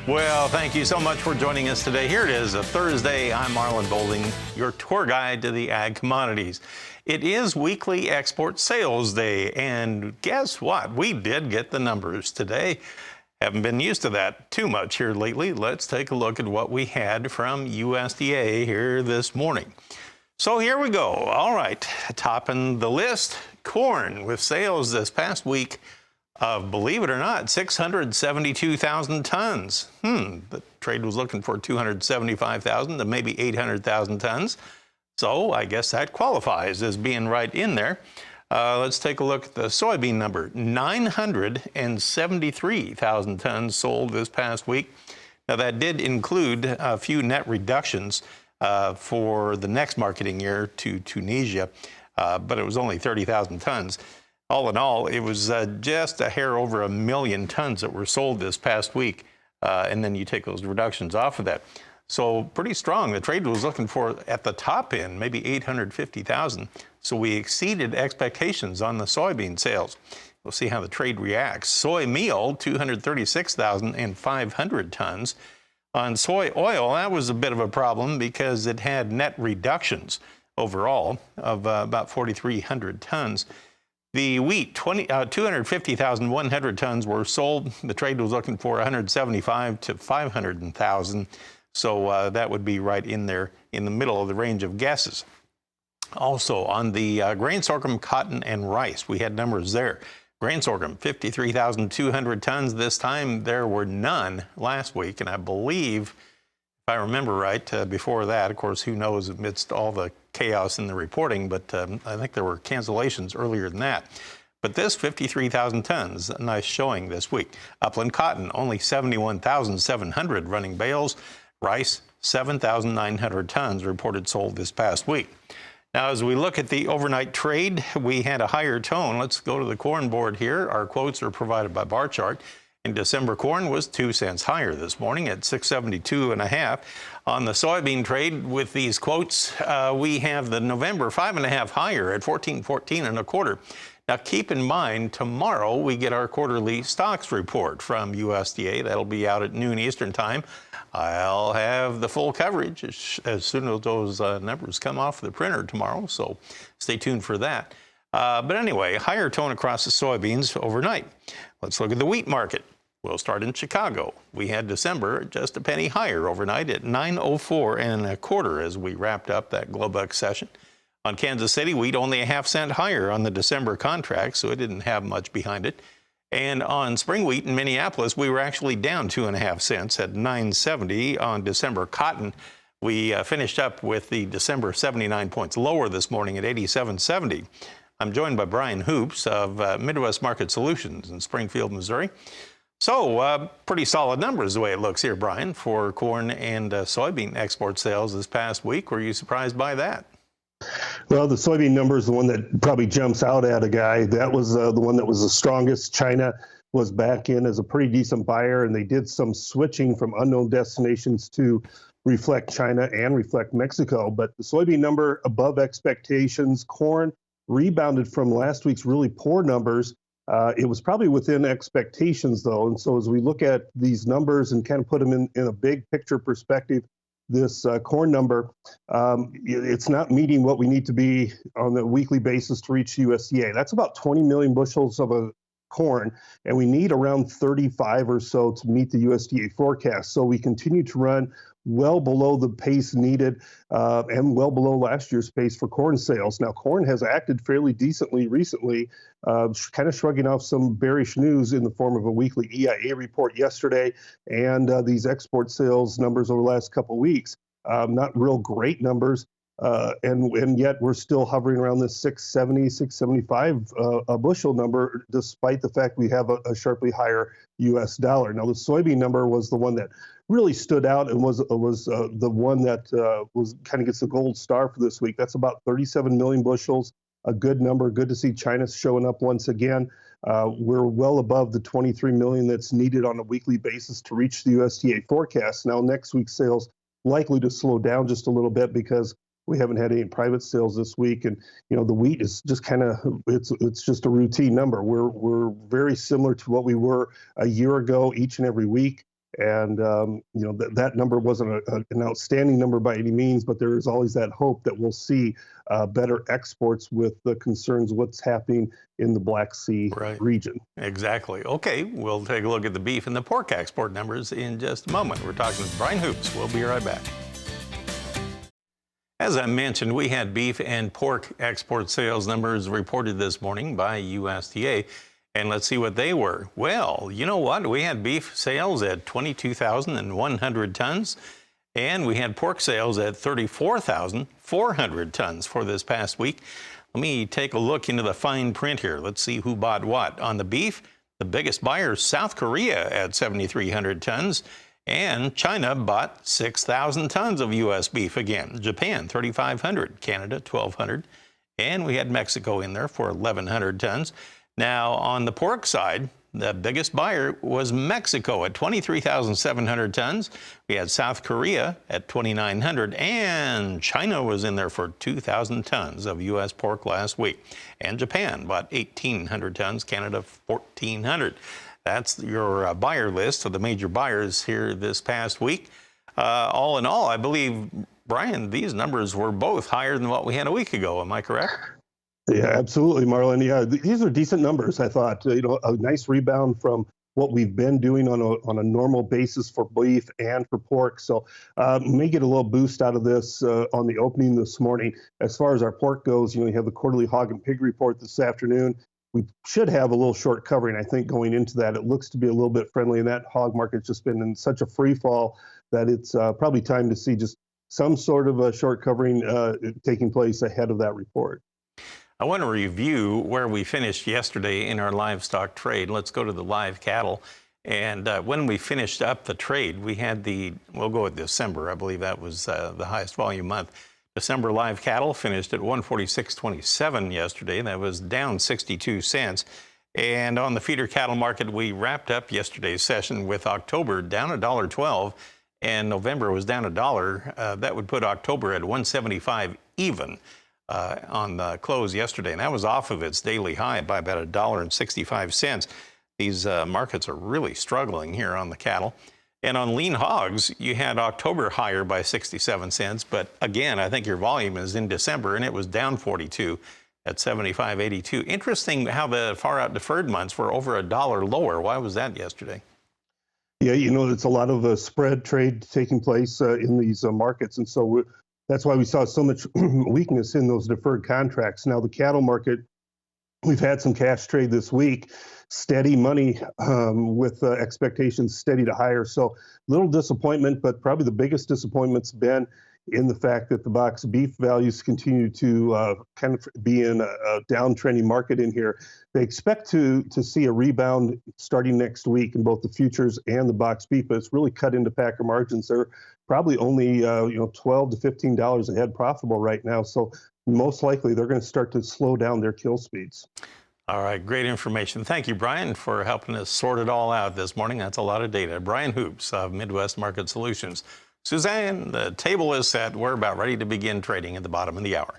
Well, thank you so much for joining us today. Here it is, a Thursday. I'm Marlon Bolding, your tour guide to the ag commodities. It is weekly export sales day, and guess what? We did get the numbers today. Haven't been used to that too much here lately. Let's take a look at what we had from USDA here this morning. So here we go. All right, topping the list, corn with sales this past week of, believe it or not, 672,000 tons. The trade was looking for 275,000 to maybe 800,000 tons. So I guess that qualifies as being right in there. Let's take a look at the soybean number. 973,000 tons sold this past week. Now that did include a few net reductions for the next marketing year to Tunisia, but it was only 30,000 tons. All in all, it was just a hair over 1 million tons that were sold this past week, and then you take those reductions off of that. So pretty strong. The trade was looking for, at the top end, maybe 850,000. So we exceeded expectations on the soybean sales. We'll see how the trade reacts. Soy meal, 236,500 tons. On soy oil, that was a bit of a problem because it had net reductions overall of about 4,300 tons. The wheat, 250,100 tons were sold. The trade was looking for 175 to 500,000. So that would be right in there in the middle of the range of guesses. Also on the grain sorghum, cotton, and rice, we had numbers there. Grain sorghum, 53,200 tons. This time there were none last week. And I believe, if I remember right, before that, of course, who knows amidst all the chaos in the reporting, but I think there were cancellations earlier than that. But this 53,000 tons, a nice showing this week. Upland cotton, only 71,700 running bales. Rice, 7,900 tons reported sold this past week. Now, as we look at the overnight trade, we had a higher tone. Let's go to the corn board here. Our quotes are provided by bar chart. And December corn was 2 cents higher this morning at 672.5. On the soybean trade with these quotes, we have the November 5.5 higher at 14.14 1/4. Now keep in mind, tomorrow we get our quarterly stocks report from USDA. That'll be out at noon Eastern time. I'll have the full coverage as soon as those numbers come off the printer tomorrow, so stay tuned for that. But anyway, higher tone across the soybeans overnight. Let's look at the wheat market. We'll start in Chicago. We had December just a penny higher overnight at 904 1/4 as we wrapped up that Globex session. On Kansas City, wheat only a half cent higher on the December contract, so it didn't have much behind it. And on spring wheat in Minneapolis, we were actually down 2.5 cents at 970. On December cotton, we finished up with the December 79 points lower this morning at 87.70. I'm joined by Brian Hoops of Midwest Market Solutions in Springfield, Missouri. So pretty solid numbers the way it looks here, Brian, for corn and soybean export sales this past week. Were you surprised by that? Well, the soybean number is the one that probably jumps out at a guy. That was the one that was the strongest. China was back in as a pretty decent buyer, and they did some switching from unknown destinations to reflect China and reflect Mexico. But the soybean number above expectations. Corn rebounded from last week's really poor numbers. It was probably within expectations, though. And so as we look at these numbers and kind of put them in a big picture perspective, this corn number, it's not meeting what we need to be on a weekly basis to reach USDA. That's about 20 million bushels of a corn, and we need around 35 or so to meet the USDA forecast. So we continue to run well below the pace needed and well below last year's pace for corn sales. Now, corn has acted fairly decently recently, kind of shrugging off some bearish news in the form of a weekly EIA report yesterday and these export sales numbers over the last couple of weeks. Not real great numbers, and yet we're still hovering around the 670, 675 a bushel number, despite the fact we have a sharply higher U.S. dollar. Now, the soybean number was the one that really stood out and was the one that was kind of gets the gold star for this week. That's about 37 million bushels, a good number. Good to see China showing up once again. We're well above the 23 million that's needed on a weekly basis to reach the USDA forecast. Now, next week's sales likely to slow down just a little bit because we haven't had any private sales this week, and the wheat is just kind of it's just a routine number. We're very similar to what we were a year ago each and every week. And that number wasn't an outstanding number by any means, but there is always that hope that we'll see better exports with the concerns what's happening in the Black Sea region. Exactly. Okay, we'll take a look at the beef and the pork export numbers in just a moment. We're talking with Brian Hoops. We'll be right back. As I mentioned, we had beef and pork export sales numbers reported this morning by USDA. And let's see what they were. Well, you know what? We had beef sales at 22,100 tons, and we had pork sales at 34,400 tons for this past week. Let me take a look into the fine print here. Let's see who bought what. On the beef, the biggest buyer, South Korea, at 7,300 tons, and China bought 6,000 tons of U.S. beef again. Japan, 3,500, Canada, 1,200, and we had Mexico in there for 1,100 tons. Now, on the pork side, the biggest buyer was Mexico at 23,700 tons. We had South Korea at 2,900, and China was in there for 2,000 tons of U.S. pork last week. And Japan bought 1,800 tons, Canada 1,400. That's your buyer list of the major buyers here this past week. All in all, I believe, Brian, these numbers were both higher than what we had a week ago. Am I correct? Yeah, absolutely, Marlon. Yeah, these are decent numbers, I thought. A nice rebound from what we've been doing on a normal basis for beef and for pork. So may get a little boost out of this on the opening this morning. As far as our pork goes, you have the quarterly hog and pig report this afternoon. We should have a little short covering, I think, going into that. It looks to be a little bit friendly, and that hog market's just been in such a free fall that it's probably time to see just some sort of a short covering taking place ahead of that report. I want to review where we finished yesterday in our livestock trade. Let's go to the live cattle. And when we finished up the trade, we had we'll go with December. I believe that was the highest volume month. December live cattle finished at 146.27 yesterday. That was down 62 cents. And on the feeder cattle market, we wrapped up yesterday's session with October down $1.12, and November was down $1. That would put October at 175 even. On the close yesterday, and that was off of its daily high by about $1.65. These markets are really struggling here on the cattle. And on lean hogs, you had October higher by 67 cents, but again, I think your volume is in December, and it was down 42 at 75.82. Interesting how the far out deferred months were over $1 lower. Why was that yesterday? Yeah, it's a lot of spread trade taking place in these markets, and so that's why we saw so much weakness in those deferred contracts. Now, the cattle market, we've had some cash trade this week, steady money with expectations steady to higher. So little disappointment, but probably the biggest disappointment's been in the fact that the box beef values continue to kind of be in a downtrending market in here. They expect to see a rebound starting next week in both the futures and the box beef, but it's really cut into packer margins. They're probably only $12 to $15 a head profitable right now. So most likely they're going to start to slow down their kill speeds. All right, great information. Thank you, Brian, for helping us sort it all out this morning. That's a lot of data. Brian Hoops of Midwest Market Solutions. Suzanne, the table is set. We're about ready to begin trading at the bottom of the hour.